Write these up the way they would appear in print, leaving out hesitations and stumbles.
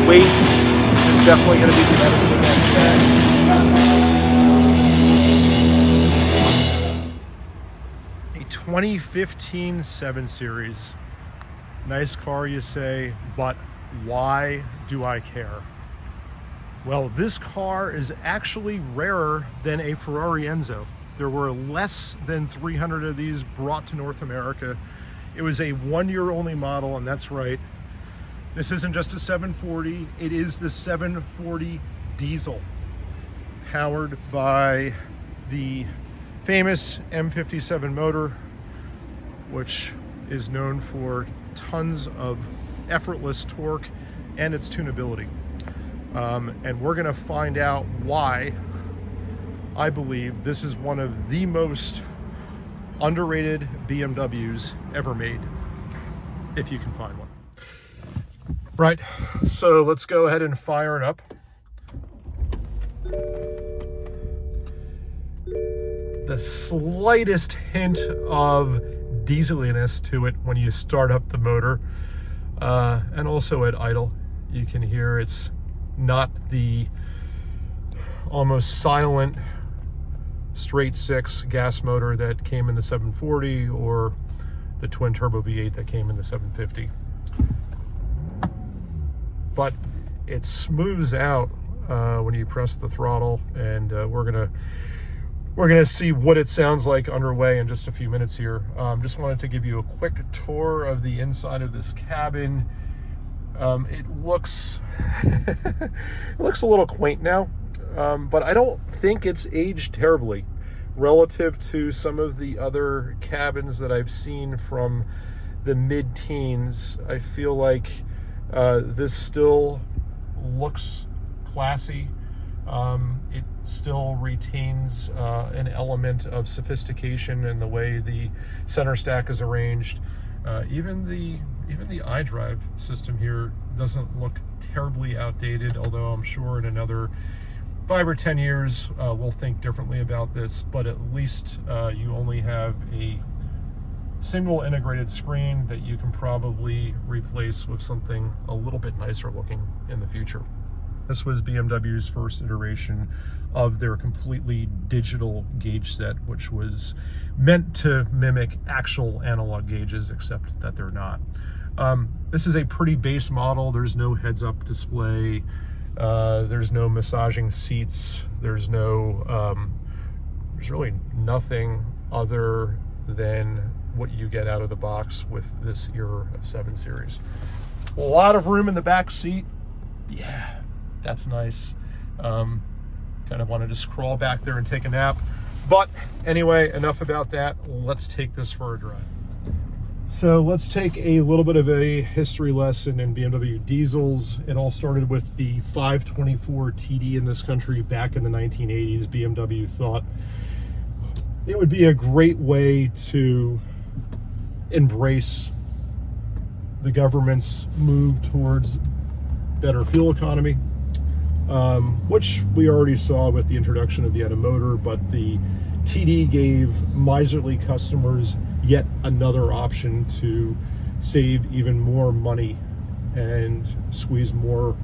weight is definitely going to be the enemy against that. A 2015 7 Series. Nice car, you say, but why do I care? Well, this car is actually rarer than a Ferrari Enzo. There were less than 300 of these brought to North America. It was a 1-year only model, and that's right. This isn't just a 740, it is the 740 diesel, powered by the famous M57 motor, which is known for tons of effortless torque and its tunability. And we're gonna find out why I believe this is one of the most underrated BMWs ever made, if you can find one. Right, so let's go ahead and fire it up. The slightest hint of dieseliness to it when you start up the motor, and also at idle. You can hear it's not the almost silent straight 6 gas motor that came in the 740 or the twin turbo V8 that came in the 750. But it smooths out when you press the throttle, and we're gonna see what it sounds like underway in just a few minutes here. Just wanted to give you a quick tour of the inside of this cabin. It looks it looks a little quaint now, but I don't think it's aged terribly relative to some of the other cabins that I've seen from the mid-teens. I feel like this still looks classy. It still retains an element of sophistication in the way the center stack is arranged. Even the iDrive system here doesn't look terribly outdated, although I'm sure in another 5 or 10 years we'll think differently about this. But at least you only have a single integrated screen that you can probably replace with something a little bit nicer looking in the future. This was BMW's first iteration of their completely digital gauge set, which was meant to mimic actual analog gauges, except that they're not. This is a pretty base model. There's no heads-up display. There's no massaging seats. There's really nothing other than what you get out of the box with this era of 7 Series. A lot of room in the back seat. Yeah, that's nice. Kind of want to just crawl back there and take a nap. But anyway, enough about that. Let's take this for a drive. So let's take a little bit of a history lesson in BMW diesels. It all started with the 524 TD in this country back in the 1980s. BMW thought it would be a great way to embrace the government's move towards better fuel economy, which we already saw with the introduction of the Etta motor, but the TD gave miserly customers yet another option to save even more money and squeeze more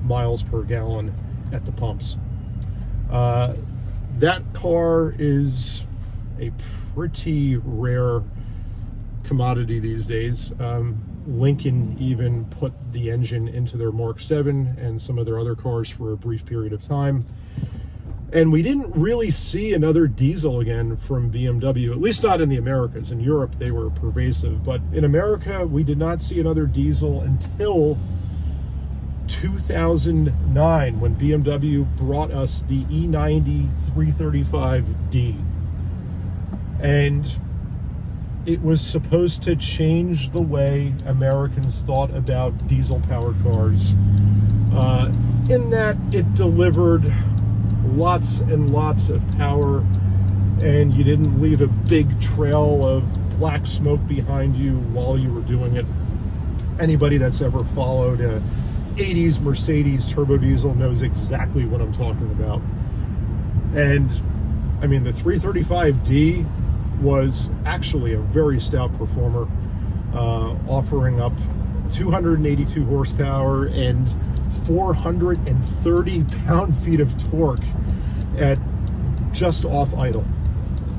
miles per gallon at the pumps. That car is a pretty rare commodity these days. Lincoln even put the engine into their Mark 7 and some of their other cars for a brief period of time. And we didn't really see another diesel again from BMW, at least not in the Americas. In Europe, they were pervasive. But in America, we did not see another diesel until 2009, when BMW brought us the E90 335D. And it was supposed to change the way Americans thought about diesel-powered cars, in that it delivered lots and lots of power, and you didn't leave a big trail of black smoke behind you while you were doing it. Anybody that's ever followed a 80s Mercedes turbo diesel knows exactly what I'm talking about. And I mean, the 335D was actually a very stout performer, offering up 282 horsepower and 430 pound-feet of torque at just off idle.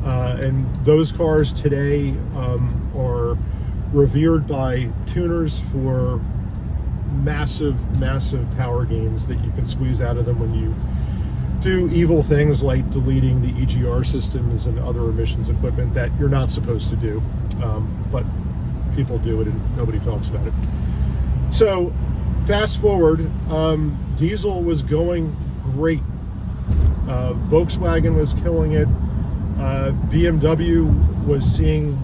And those cars today are revered by tuners for massive power gains that you can squeeze out of them when you do evil things like deleting the EGR systems and other emissions equipment that you're not supposed to do, but people do it and nobody talks about it. So fast forward, diesel was going great. Volkswagen was killing it. BMW was seeing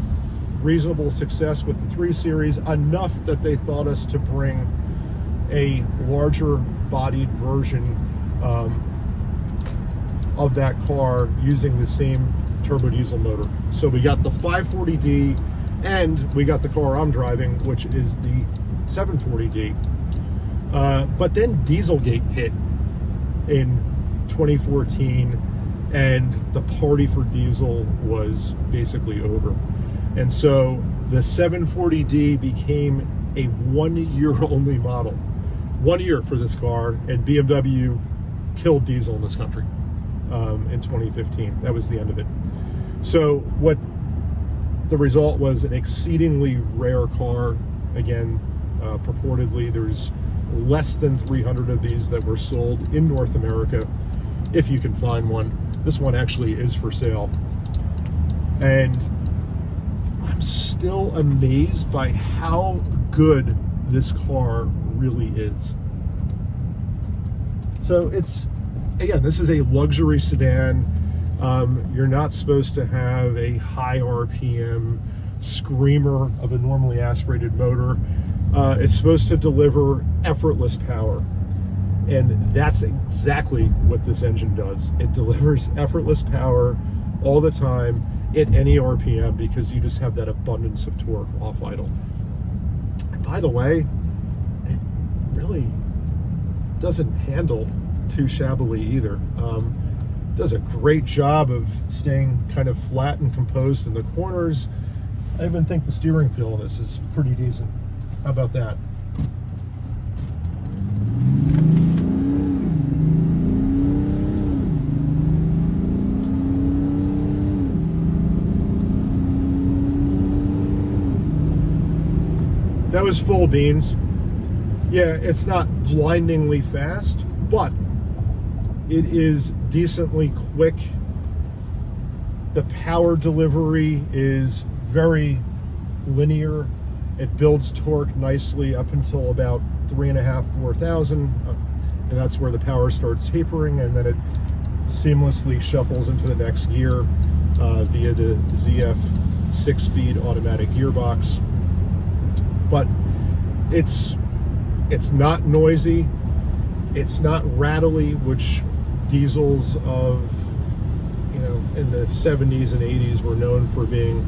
reasonable success with the 3 Series, enough that they thought us to bring a larger bodied version of that car using the same turbo diesel motor. So we got the 540D and we got the car I'm driving, which is the 740D. But then Dieselgate hit in 2014 and the party for diesel was basically over. And so the 740D became a 1-year only model. 1 year for this car, and BMW killed diesel in this country in 2015. That was the end of it. So what the result was, an exceedingly rare car. Again, purportedly there's less than 300 of these that were sold in North America, if you can find one. This one actually is for sale. And I'm still amazed by how good this car really is. So it's, again, this is a luxury sedan. You're not supposed to have a high RPM screamer of a normally aspirated motor. It's supposed to deliver effortless power. And that's exactly what this engine does. It delivers effortless power all the time at any RPM because you just have that abundance of torque off idle. And by the way, it really doesn't handle too shabbily either. Does a great job of staying kind of flat and composed in the corners. I even think the steering feel on this is pretty decent. How about that? That was full beans. Yeah, it's not blindingly fast, but it is decently quick. The power delivery is very linear. It builds torque nicely up until about 3,500, 4,000, and that's where the power starts tapering, and then it seamlessly shuffles into the next gear via the ZF 6-speed automatic gearbox. But it's not noisy, it's not rattly, which diesels of, you know, in the 70s and 80s were known for being,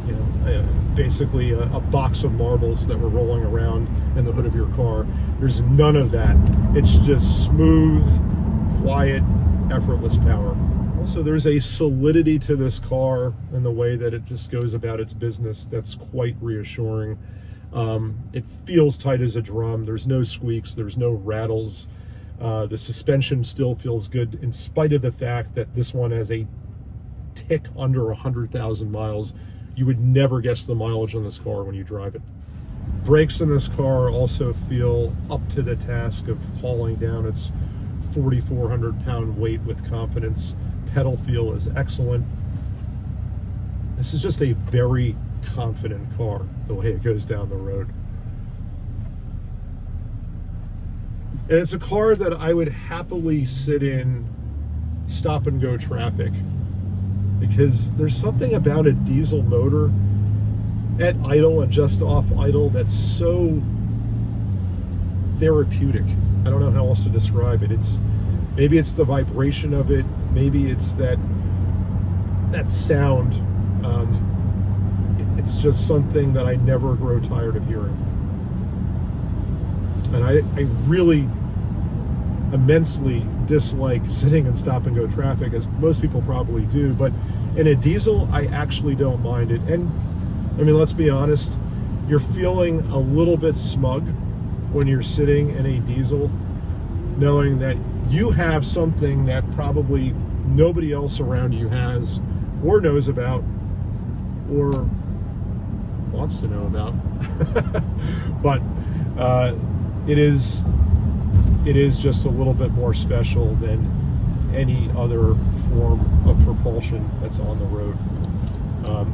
you know, basically a box of marbles that were rolling around in the hood of your car. There's none of that. It's just smooth, quiet, effortless power. Also, there's a solidity to this car in the way that it just goes about its business that's quite reassuring. It feels tight as a drum. There's no squeaks, there's no rattles. The suspension still feels good in spite of the fact that this one has a tick under 100,000 miles. You would never guess the mileage on this car when you drive it. Brakes in this car also feel up to the task of hauling down its 4,400 pound weight with confidence. Pedal feel is excellent. This is just a very confident car, the way it goes down the road. And it's a car that I would happily sit in stop and go traffic, because there's something about a diesel motor at idle and just off idle that's so therapeutic. I don't know how else to describe it. Maybe it's the vibration of it, maybe it's that sound. It's just something that I never grow tired of hearing. And I really immensely dislike sitting in stop and go traffic, as most people probably do, but in a diesel, I actually don't mind it. And I mean, let's be honest, you're feeling a little bit smug when you're sitting in a diesel knowing that you have something that probably nobody else around you has or knows about or wants to know about. But it is just a little bit more special than any other form of propulsion that's on the road,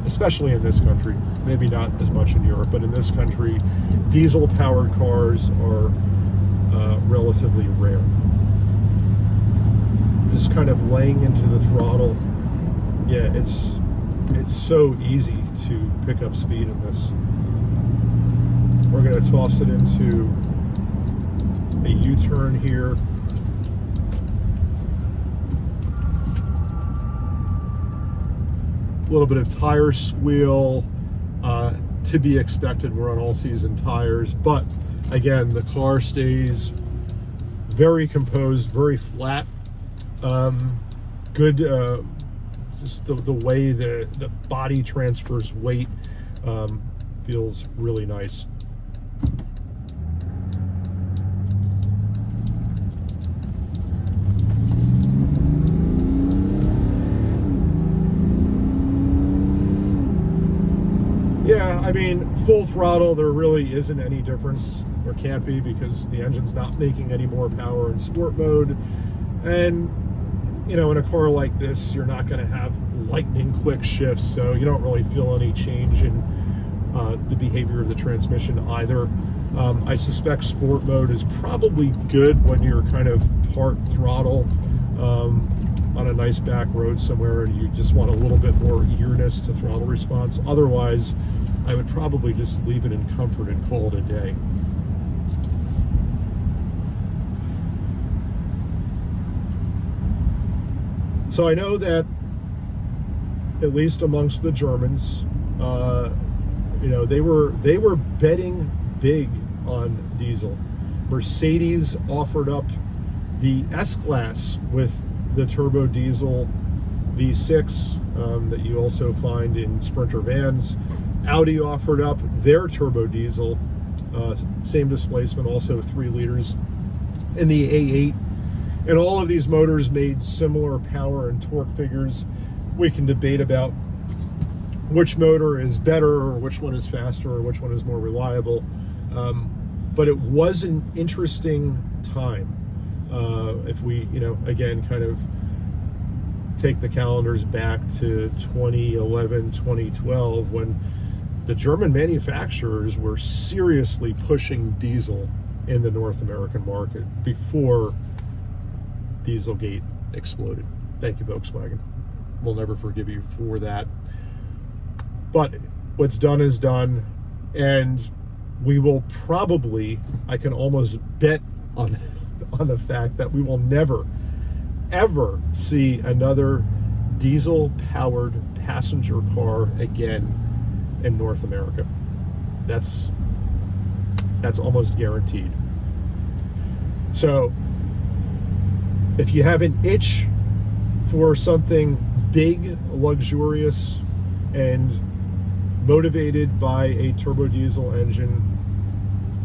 especially in this country. Maybe not as much in Europe, but in this country, diesel-powered cars are relatively rare. Just kind of laying into the throttle, yeah, it's so easy to pick up speed in this. We're going to toss it into a U-turn here. A little bit of tire squeal to be expected. We're on all-season tires, but again, the car stays very composed, very flat. Good, just the way the body transfers weight feels really nice. Yeah, I mean, full throttle, there really isn't any difference, or can't be, because the engine's not making any more power in sport mode. And, you know, in a car like this, you're not going to have lightning quick shifts, so you don't really feel any change in the behavior of the transmission either. I suspect sport mode is probably good when you're kind of part throttle on a nice back road somewhere and you just want a little bit more eagerness to throttle response. Otherwise, I would probably just leave it in comfort and call it a day. So I know that, at least amongst the Germans, you know, they were betting big on diesel. Mercedes offered up the S-Class with the turbo diesel V6 that you also find in Sprinter vans. Audi offered up their turbo diesel, same displacement, also 3 liters, in the A8. And all of these motors made similar power and torque figures. We can debate about which motor is better, or which one is faster, or which one is more reliable. But it was an interesting time. If we, you know, again, kind of take the calendars back to 2011, 2012, when the German manufacturers were seriously pushing diesel in the North American market before Dieselgate exploded. Thank you, Volkswagen. We'll never forgive you for that. But what's done is done, and we will probably, I can almost bet on the fact that we will never, ever see another diesel-powered passenger car again in North America. That's almost guaranteed. So, if you have an itch for something big, luxurious, and motivated by a turbo diesel engine,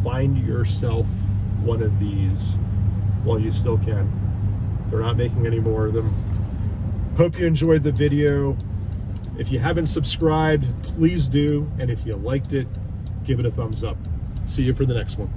find yourself one of these while you still can. They're not making any more of them. Hope you enjoyed the video. If you haven't subscribed, please do. And if you liked it, give it a thumbs up. See you for the next one.